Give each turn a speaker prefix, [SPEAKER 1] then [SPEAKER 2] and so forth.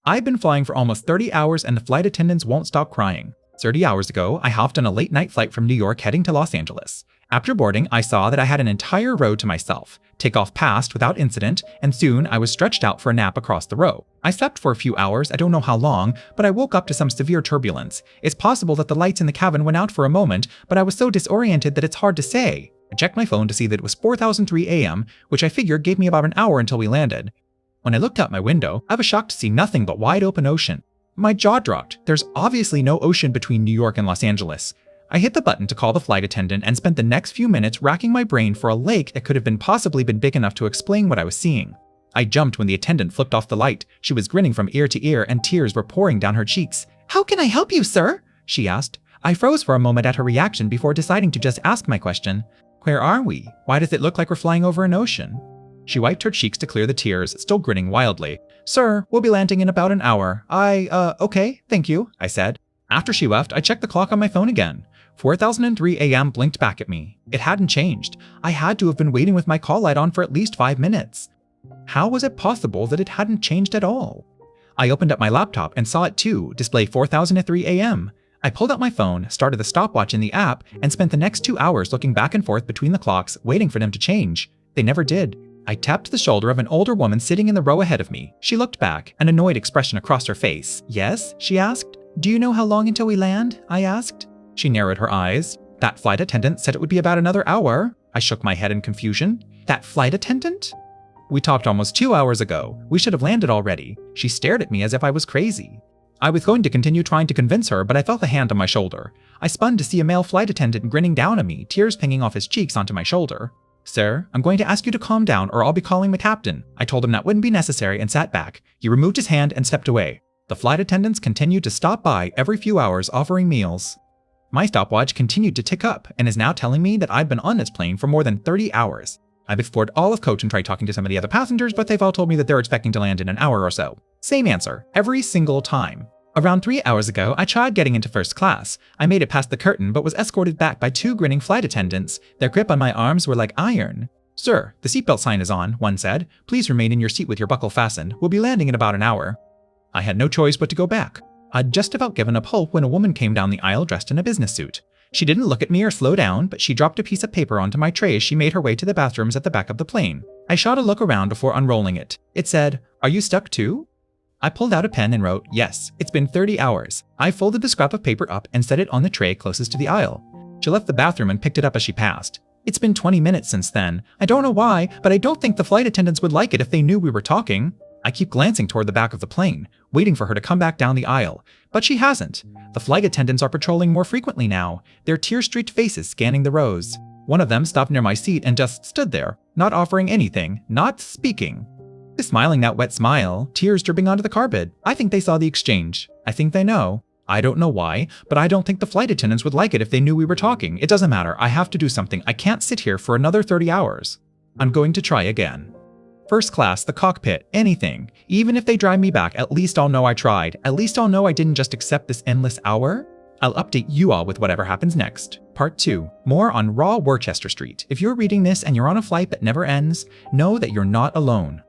[SPEAKER 1] I've been flying for almost 30 hours and the flight attendants won't stop crying. 30 hours ago, I hopped on a late-night flight from New York heading to Los Angeles. After boarding, I saw that I had an entire row to myself. Takeoff passed without incident, and soon I was stretched out for a nap across the row. I slept for a few hours, I don't know how long, but I woke up to some severe turbulence. It's possible that the lights in the cabin went out for a moment, but I was so disoriented that it's hard to say. I checked my phone to see that it was 4:03 a.m., which I figured gave me about an hour until we landed. When I looked out my window, I was shocked to see nothing but wide open ocean. My jaw dropped. There's obviously no ocean between New York and Los Angeles. I hit the button to call the flight attendant and spent the next few minutes racking my brain for a lake that could have possibly been big enough to explain what I was seeing. I jumped when the attendant flipped off the light. She was grinning from ear to ear and tears were pouring down her cheeks. "How can I help you, sir?" she asked. I froze for a moment at her reaction before deciding to just ask my question. "Where are we? Why does it look like we're flying over an ocean?" She wiped her cheeks to clear the tears, still grinning wildly. "Sir, we'll be landing in about an hour. Okay, thank you," I said. After she left, I checked the clock on my phone again. 4:03 a.m. blinked back at me. It hadn't changed. I had to have been waiting with my call light on for at least 5 minutes. How was it possible that it hadn't changed at all? I opened up my laptop and saw it too, display 4:03 a.m. I pulled out my phone, started the stopwatch in the app, and spent the next 2 hours looking back and forth between the clocks, waiting for them to change. They never did. I tapped the shoulder of an older woman sitting in the row ahead of me. She looked back, an annoyed expression across her face. "Yes?" she asked. "Do you know how long until we land?" I asked. She narrowed her eyes. "That flight attendant said it would be about another hour." I shook my head in confusion. "That flight attendant?" "We talked almost 2 hours ago. We should have landed already." She stared at me as if I was crazy. I was going to continue trying to convince her, but I felt a hand on my shoulder. I spun to see a male flight attendant grinning down at me, tears pinging off his cheeks onto my shoulder. "Sir, I'm going to ask you to calm down or I'll be calling the captain." I told him that wouldn't be necessary and sat back. He removed his hand and stepped away. The flight attendants continued to stop by every few hours offering meals. My stopwatch continued to tick up and is now telling me that I've been on this plane for more than 30 hours. I've explored all of coach and tried talking to some of the other passengers, but they've all told me that they're expecting to land in an hour or so. Same answer, every single time. Around 3 hours ago, I tried getting into first class. I made it past the curtain, but was escorted back by 2 grinning flight attendants. Their grip on my arms were like iron. "Sir, the seatbelt sign is on," one said. "Please remain in your seat with your buckle fastened. We'll be landing in about an hour." I had no choice but to go back. I'd just about given up hope when a woman came down the aisle dressed in a business suit. She didn't look at me or slow down, but she dropped a piece of paper onto my tray as she made her way to the bathrooms at the back of the plane. I shot a look around before unrolling it. It said, "Are you stuck too?" I pulled out a pen and wrote, "Yes, it's been 30 hours. I folded the scrap of paper up and set it on the tray closest to the aisle. She left the bathroom and picked it up as she passed. It's been 20 minutes since then. I don't know why, but I don't think the flight attendants would like it if they knew we were talking." I keep glancing toward the back of the plane, waiting for her to come back down the aisle, but she hasn't. The flight attendants are patrolling more frequently now, their tear-streaked faces scanning the rows. One of them stopped near my seat and just stood there, not offering anything, not speaking. Smiling that wet smile, tears dripping onto the carpet. I think they saw the exchange. I think they know. I don't know why, but I don't think the flight attendants would like it if they knew we were talking. It doesn't matter. I have to do something. I can't sit here for another 30 hours. I'm going to try again. First class, the cockpit, anything. Even if they drive me back, at least I'll know I tried. At least I'll know I didn't just accept this endless hour. I'll update you all with whatever happens next. Part 2. More on raw Worcester Street. If you're reading this and you're on a flight that never ends, know that you're not alone.